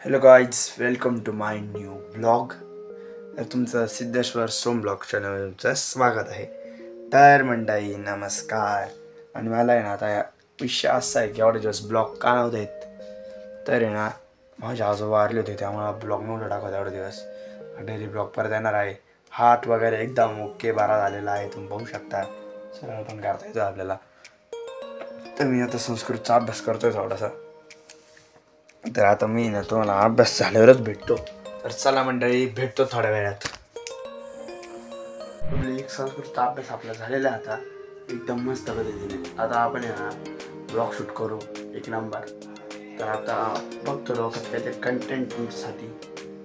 Hello guys, welcome to my new blog. तर तुमचं सिद्धेश्वर सोम blog चॅनलवर तुमचं स्वागत आहे. तर मंडळी नमस्कार. आणि मला आहे ना आता विषय असा आहे की एवढे दिवस ब्लॉग का नव्हते येत. तर आहे ना माझे आजोबा वारले होते, त्यामुळे ब्लॉग नव्हतं टाकत एवढे दिवस. डेली ब्लॉग परत येणार आहे. हात वगैरे एकदम ओके बारा झालेला आहे, तुम्ही बघू शकता. सगळं पण करता येतं आपल्याला. तर मी आता संस्कृतचा अभ्यास करतोय थोडासा. तर आता मी ना तुम्हाला अभ्यास झाल्यावरच भेटतो. तर चला मंडळी, भेटतो थोड्या वेळात. एक संस्कृतचा अभ्यास आपला झालेला आहे आता एकदम मस्त पद्धतीने. आता आपण ना ब्लॉग शूट करू एक नंबर. तर आता बघतो लोकात काहीतरी कंटेंट तुमच्यासाठी.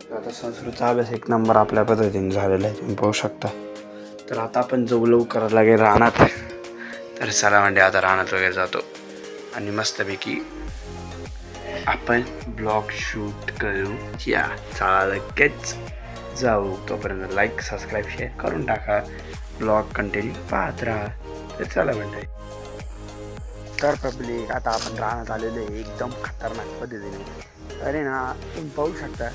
तर आता संस्कृतचा अभ्यास एक नंबर आपल्या पद्धतीने झालेला आहे, तुम्ही पाहू शकता. तर आता आपण जाऊ लवकर लागेल रानात. तर चला म्हणजे आता रानात वगैरे जातो आणि मस्तपैकी आपण ब्लॉग शूट करू. या चला लगेच जाऊ. तोपर्यंत लाईक सबस्क्राईब शेअर करून टाका. ब्लॉग कंटिन्यू पाहत राहा. तर चला म्हणते. तर पब्लिक आता आपण रानात आलेलो आहे एकदम खतरनाक पद्धतीने. अरे ना तुम्ही पाहू शकता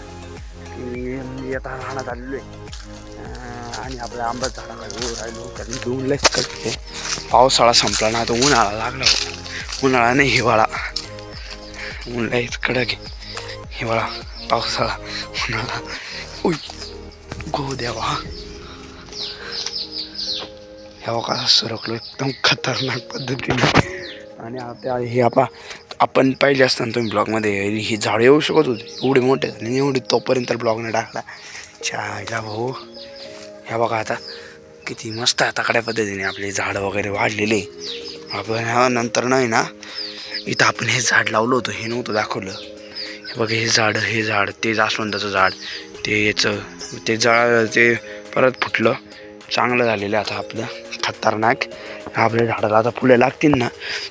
की मी आता रानात आलेलो आहे आणि आपल्या आंबा झाडाकडे राहिलो. कारण दोन लस कटते. पावसाळा संपला ना, आता उन्हाळा लागला. उन्हाळा नाही, हिवाळा. ऊन लयच कडक आहे. हिवाळा, पावसाळा, उन्हाळा. उई गो देवा, ह्या कसा सरकलो एकदम खतरनाक पद्धतीने. आणि आता हे आपण पाहिजे असताना तुम्ही ब्लॉगमध्ये ही झाडं येऊ शकत होते, एवढे मोठे आणि एवढे तोपर्यंत ब्लॉगने टाकला. छायला भाऊ, ह्या बघा आता किती मस्त आता कडे पद्धतीने आपले झाडं वगैरे वाढलेले. आपण ह्या नंतर नाही ना, इथं आपण हे झाड लावलं होतं, हे नव्हतं दाखवलं. हे बघा, हे झाड ते जास्वंदाचं झाड, ते याचं ते परत फुटलं, चांगलं झालेलं आता आपलं खतरनाक. आपल्या झाडाला आता फुलं लागतील ना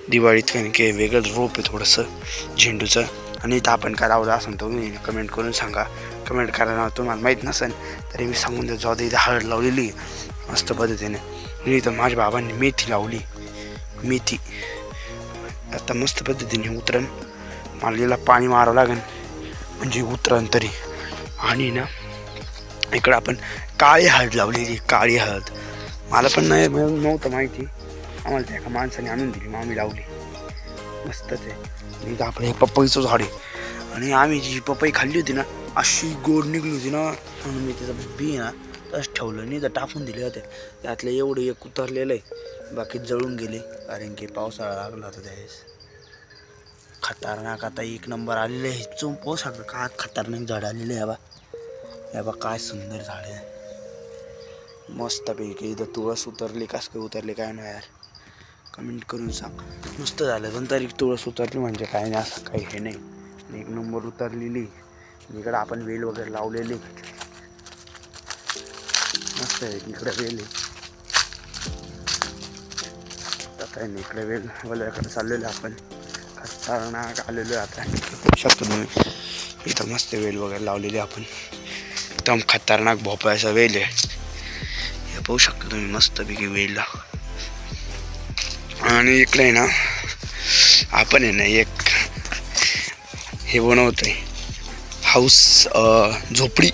दिवाळीत, कारण की वेगळंच रोप आहे थोडंसं झेंडूचं. आणि इथं आपण काय लावलं असं तुम्ही कमेंट करून सांगा. कमेंट करायला तुम्हाला माहीत नसेल तरी मी सांगून देतो. जाऊ इथं हळद लावलेली मस्त पद्धतीने. आणि इथं माझ्या बाबांनी मेथी लावली. मेथी आता मस्त पद्धतीने उतरण. मला पाणी मारावं लागेल म्हणजे उतरण तरी. आणि ना इकडं आपण काळी हळद लावलेली. काळी हळद मला पण नव्हतं माहिती, आम्हाला त्या एका माणसाने आणून दिली, मग आम्ही लावली. मस्तच आहे. इथं आपलं हे पपईचं झाड आहे. आणि आम्ही जी पपई खाल्ली होती ना, अशी गोड निघली होती ना, म्हणून मी त्याचं बी ना तसं ठेवलं नाही तर टाकून दिले होते. त्यातलं एवढं एक उतरलेलं आहे, बाकी जळून गेले कारण की पावसाळा लागला होता त्यावेळेस. खतरनाक आता एक नंबर आलेलं आहे. चोम पाहू शकता काय खतरनाक झाड आलेलं आहे. या बा काय सुंदर झाड आहे, मस्तपैकी. इथं तुळस उतरली, कस काय उतरली काय नाही यार, कमेंट करून सांग. मस्त झालं. पण तरी तुळस उतरली म्हणजे काय नाही, असं काही हे नाही. एक नंबर उतरलेली. इकडं आपण वेल वगैरे लावलेली मस्त आहे. इकडे वेल आहे, आता इकडे वेल वगैरेकडे चाललेलो आपण. खतरनाक आलेलो आहे आता, बघू शकतो तुम्ही. इथं मस्त वेल वगैरे लावलेली आपण, एकदम खतरनाक भोपळ्याचा वेल आहे. हे पाहू शकता तुम्ही मस्तपैकी वेलला. आणि इकडे आहे ना आपण आहे ना एक हे बनवतोय हाऊस, झोपडी.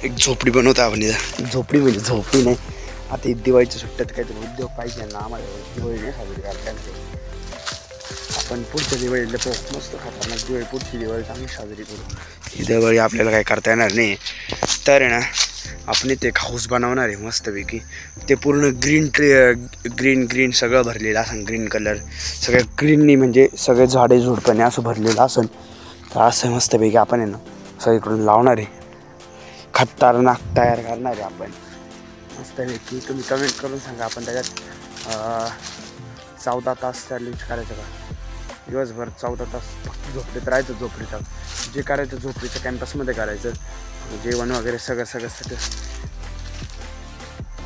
एक झोपडी बनवतो आपण इथं. झोपडी म्हणजे झोपडी नाही. आता दिवाळीच्या सुट्ट्यात काहीतरी उद्योग पाहिजे ना आम्हाला. दिवाळी नाही साजरी करायला, आपण पुढच्या दिवाळीला पाहू. मस्त खतरनाक दिवाळी, पुढची दिवाळी चांगली साजरी करू. ही दिवाळी आपल्याला काही करता येणार नाही. तर आहे ना आपण इथे एक हाऊस बनवणार आहे मस्तपैकी. ते पूर्ण ग्रीन सगळं भरलेलं असं, ग्रीन कलर सगळं ग्रीननी, म्हणजे सगळे झाडे झुडपणे असं भरलेलं असन. तर असं मस्तपैकी आपण आहे ना सगळीकडून लावणार आहे. खतरनाक तयार करणार आहे आपण मस्तपैकी. तुम्ही कमेंट करून सांगा आपण त्याच्यात 14 तास चॅलेंज करायचं का. दिवसभर 14 तास फक्त झोपडीत राहायचं. झोपडीचं जे करायचं झोपडीच्या कॅम्पसमध्ये करायचं. जेवण वगैरे सगळं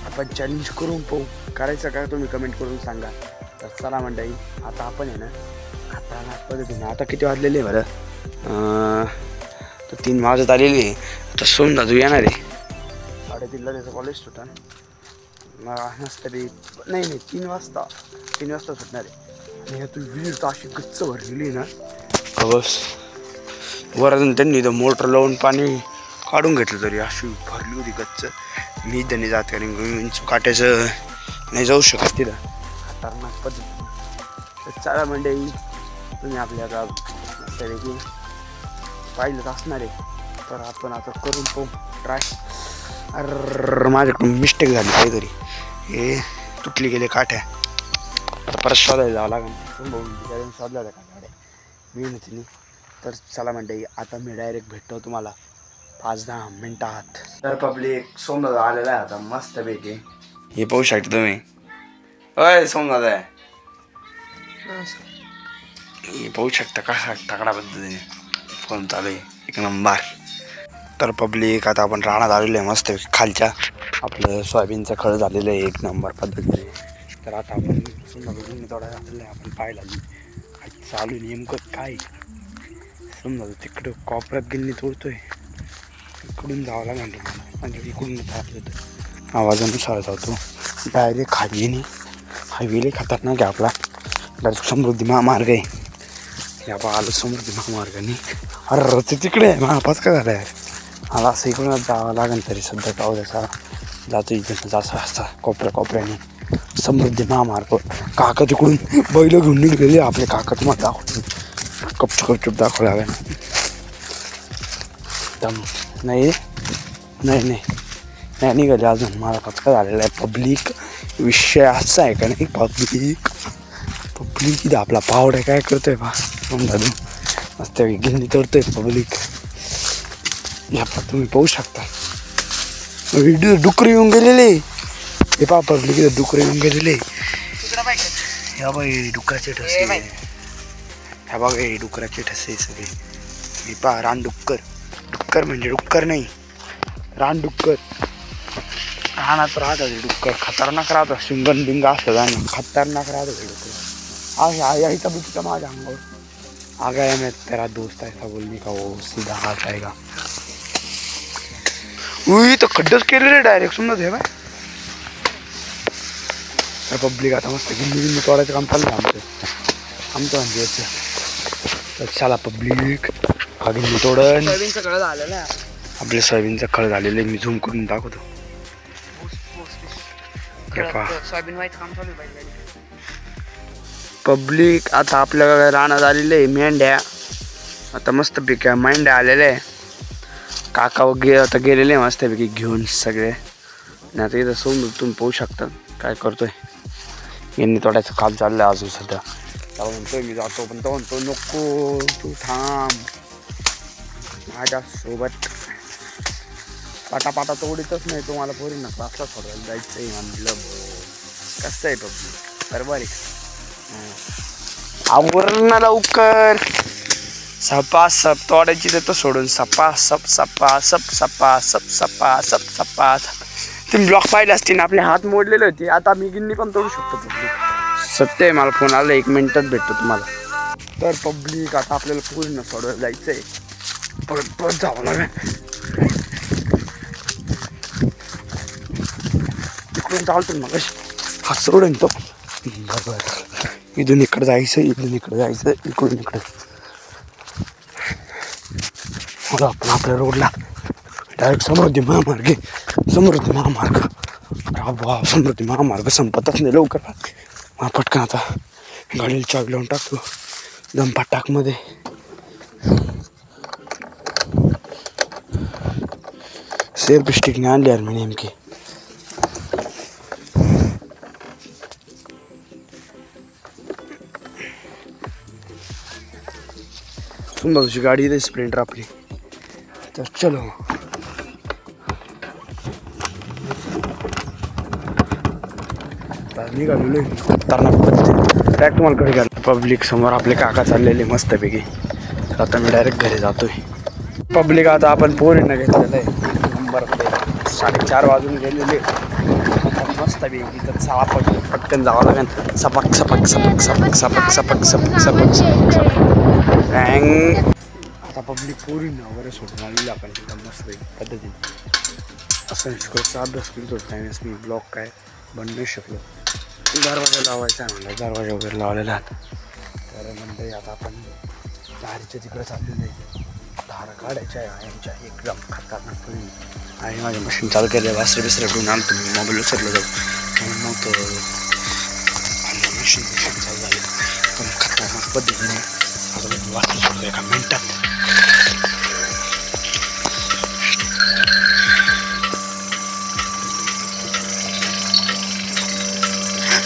आपण चॅलेंज करून पाहू. करायचं का तुम्ही कमेंट करून सांगा. तर चला मंडळी, आता आपण आहे ना खतरनाक पद्धतीने. आता किती वाजलेले बरं, तर 3 वाजत आलेली आहे. तर सोन दादू येणार आहे 3:30ला, त्याचं कॉलेज सुटा नसतं रे. नाही 3 वाजता सुटणार आहे. आणि ह्यातून विहीर तर अशी गच्च भरलेली ना, बस वरून त्यांनी तर मोटर लावून पाणी काढून घेतलं तरी अशी भरली होती गच्च. मी त्यांनी जात कारण विंचू काट्याचं नाही जाऊ शकत तिथं खतरनाक पद्धती. तर चला मंडळी तुम्ही आपल्या आता मस्तपैकी पाहिलंच असणार आहे. तर आपण आता करून पाहू ट्राय. अरे माझ्याकडून मिस्टेक झाली काहीतरी, हे तुटली गेले काठ्या. आता परत शोधायला जावं लागेल. शोधल्या त्या काठ्या मेहनतीने. तर चला मंडळी आता मी डायरेक्ट भेटतो तुम्हाला 5-10 मिनिटात. तर पब्लिक सोमदादा आलेला आहे आता मस्तपैकी. हे पाहू शकता तुम्ही. अय सोमदादा हे पाहू शकता कसा तगडा पद्धतीने फोन चालू आहे एक नंबर. तर पब्लिक आता आपण रानात आलेलो आहे मस्त खालच्या. आपलं सोयाबीनचं खळ झालेलं आहे एक नंबर पद्धतीने. तर आता आपण समजा थोडा आलेलं आहे. आपण पाहायला चालू नेमकं काय समजा तिकडं कॉपऱ्यात गिन्नी तोडतोय. इकडून जावं लागेल म्हणजे इकडून होतं आवाजानुसार जातो डायरेक्ट हायवेने. हायवेला खतरनाक आहे आपला डायरेक्ट समृद्धी महामार्ग आहे. या बा आलं समृद्धी महामार्गाने. अरे ते तिकडे आहे महापास काय झालं यार. मला असं इकडूनच जावं लागेल तरी सध्या पावसाचा जातो इकडनं जासा असता कोपऱ्याने समृद्धी महामार्ग. काका तिकडून बैल घेऊन निघलेले आपले काका तुम्हाला दाखवतो. कपचूप दाखवला लागेल. दम नाही निघाले अजून. मला पचका झालेला आहे. पब्लिक विषय असा आहे का नाही. पब्लिक इथं आपला पावडा काय करतोय बा दादू मस्त गिन्नी तोडतोय पब्लिक. या तुम्ही पाहू शकता व्हिडिओ. डुकरं येऊन गेलेले हे पा पब्लिक इथं डुकरं येऊन गेलेले. ह्या बाई डुकराचे ठसे. ह्या बघा हे डुकराचे ठसे सगळे. हे पा डुक्कर म्हणजे डुक्कर नाही रानडुक्कर. रानात राहतात डुक्कर खतरनाक राहतात. शिंगण बिंग असतात आणि खतरनाक राहतात डुक्कर. यायचा बुकीचा माझ्या अंगावर आ गया. मैं तेरा दोस्त ऐसा बोलने का वो सीधा हाथ आएगा. तो खड्डच केलेले डायरेक्ट समजा हे बाय. पब्लिक आता मस्त गिन्नी तोडायचं काम चाललं आमचं म्हणजे तर चला पब्लिक हा गिन्नी तोडण. सोयाबीनचं खळ झालेलं आहे. आपल्या सोयाबीनचं खळ झालेलं आहे. मी झूम करून दाखवतो. सोयाबीन व्हायचं काम चालू आहे पब्लिक. आता आपल्या रानात आलेले आहे मेंढ्या. आता मस्त पिक्या मेंढ्या आलेल्या आहे. काका वगैरे आता गेलेले आहे मस्तपैकी घेऊन सगळे. आणि आता इथं समोर तुम्ही पाहू शकता काय करतोय. यांनी तोडायचं काम चाललं आहे अजून सध्या. त्याला म्हणतोय मी जातो पण तो म्हणतो नको तू थांब माझ्यासोबत. पाटा तोडीतच नाही तुम्हाला पोरींना क्लासला सोडायला जायचं आहे म्हणलं. कसं आहे पब्लिक बरोबर आहे. आवरण लवकर सपासप तोडायची तर सोडून सपासप. तुम्ही ब्लॉक पाहिले असतील ना आपले हात मोडलेले होते. आता मी गिन्नी पण तोडू शकतो पब्लिक. सत्य आहे. मला फोन आला 1 मिनिटात भेटतो तुम्हाला. तर पब्लिक आता आपल्याला पूर्ण सोडवायला जायचं आहे. परत जावं लागेल. इकडून चालतो मग हा सोडून तो बरोबर. इथून इकडं जायचं इकडून इकडं. मला आपण आपल्या रोडला डायरेक्ट समृद्धी महामार्ग. समृद्धी महामार्ग संपतच नाही लवकर. पटकन आता गाडीला चावी लावून टाकतो दमपाटाकमध्ये. सेल्फ स्टिकने आणली यार मी नेमकी. सुंदर तुझी गाडी आहे स्प्लेंडर आपली. तर चलो निघालेलो खतरनाक पद्धतीने ट्रॅक तुम्हाला घरी घाल. पब्लिक समोर आपले काका चाललेले मस्तपैकी. आता मी डायरेक्ट घरी जातोय. पब्लिक आता आपण पोरींना घेतलेलं आहे नंबर 4:30 वाजून गेलेले मस्तपैकी. तर चला पटकन जावं लागेल. सपक आता पब्लिक पोरींना वगैरे सोडून आलेलं आपण एकदम मस्त पद्धतीने. असं शिकवचा अभ्यास केला होता त्यावेळेस मी ब्लॉग काय बनवू नाही शकलो. दरवाजा लावायचा आहे म्हणलं. दरवाजा वगैरे लावलेला आहे. तर म्हणजे आता आपण दारीच्या तिकडे चाललेलं आहे. धारा काढायच्या यांच्या एकदम खतरनाक आणि माझ्या मशीन चालू केलं वासरे बिसरे ठेवून आलो तुम्ही मोबाईल उचललं जाऊ मग मशीन चालू झाली एकदम खतरनाक पद्धतीने आता मी वाचू शकतो एका मिनटात.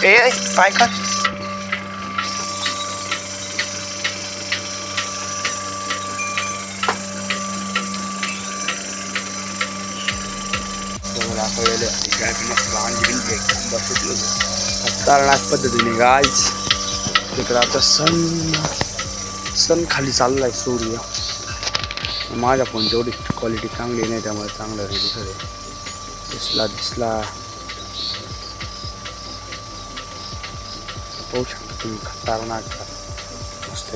ए पाय का खतरनाक पद्धतीने गायच तिकडं आता सन खाली चाललाय सूर्य. माझ्या फोनची एवढी क्वालिटी चांगली नाही त्यामुळे चांगलं नाही दिसला पाहू शकता तुम्ही खतरनाक मस्त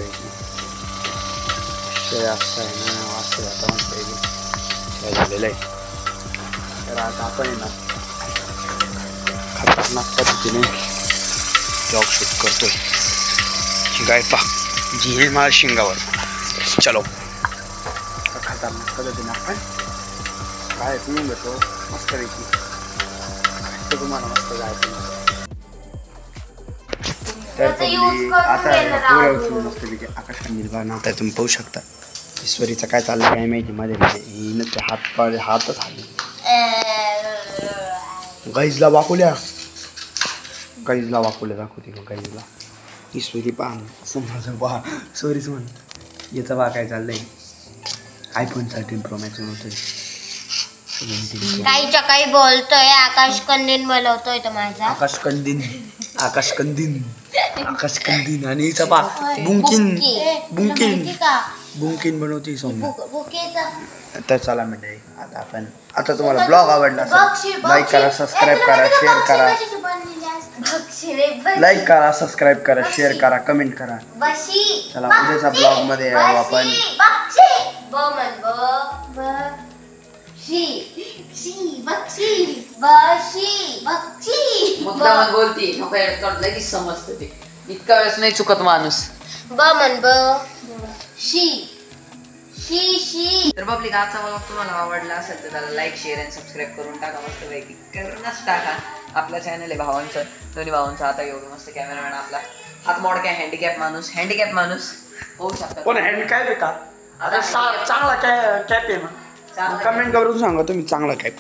असं आहे ना असं वातावरण झालेलं आहे. तर आता आपण ना खतरनाक पद्धतीने ब्लॉग शूट करतोय. गाय पा जी आहे मला शिंगावर चलो खतरनाक पद्धतीने आपण काय पिऊन घेतो मस्त पैकी तुम्हाला मस्त गाय आता मस्त पैकी आकाश निर्भर नव्हता तुम्ही पाहू शकता. ईश्वरीचं काय चाललं काय माहिती माझ्या हिनं ते हातच आले गाईजला वाकुल्या दाखवते का गाईजला. ईश्वरी पहा समजा पहा सॉरीच म्हण याचा बा काय चाललंय iPhone 13 Pro Max होतोय काहीच्या काही बोलतोय. आकाश कंदीन बोलवतोय तो माझा आकाश कंदीन आणि हिचा पा बुंकीन बनवते सौम्य. तर चला म्हणजे आता तुम्हाला ब्लॉग आवडला असेल लाईक करा सबस्क्राईब करा शेअर करा कमेंट करा. चला उद्याच्या ब्लॉग मध्ये आपण बोलती लगेच समजत ते इतका वेळेस नाही चुकत माणूस. तर पब्लिक आजचा ब्लॉग तुम्हाला आवडला असेल तर त्याला लाईक शेअर आणि सबस्क्राईब करून टाका. मस्त पैकी करूनच टाका. आपला चॅनल आहे भावांचं दोन्ही भावांचं. आता एवढं मस्त कॅमेरामॅन आपला हात मोड काय हँडिकॅप माणूस होऊ शकतो. कोण हँड काय का आता चांगला कॅप आहे ना कमेंट करून सांगा तुम्ही चांगला कॅप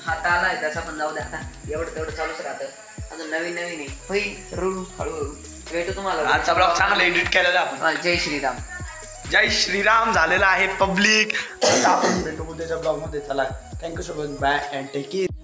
हात आलाय त्याचा पण जाऊ द्या. आता एवढं तेवढं चालूच राहतं. अजून नवीन आहे होईल हळूहळू भेटू तुम्हाला. आजचा ब्लॉग चांगला एडिट केलेला आपण. जय श्रीराम झालेला आहे पब्लिक. आता आपण भेटू उद्याच्या ब्लॉग मध्ये. चला thank you so much bye and take care.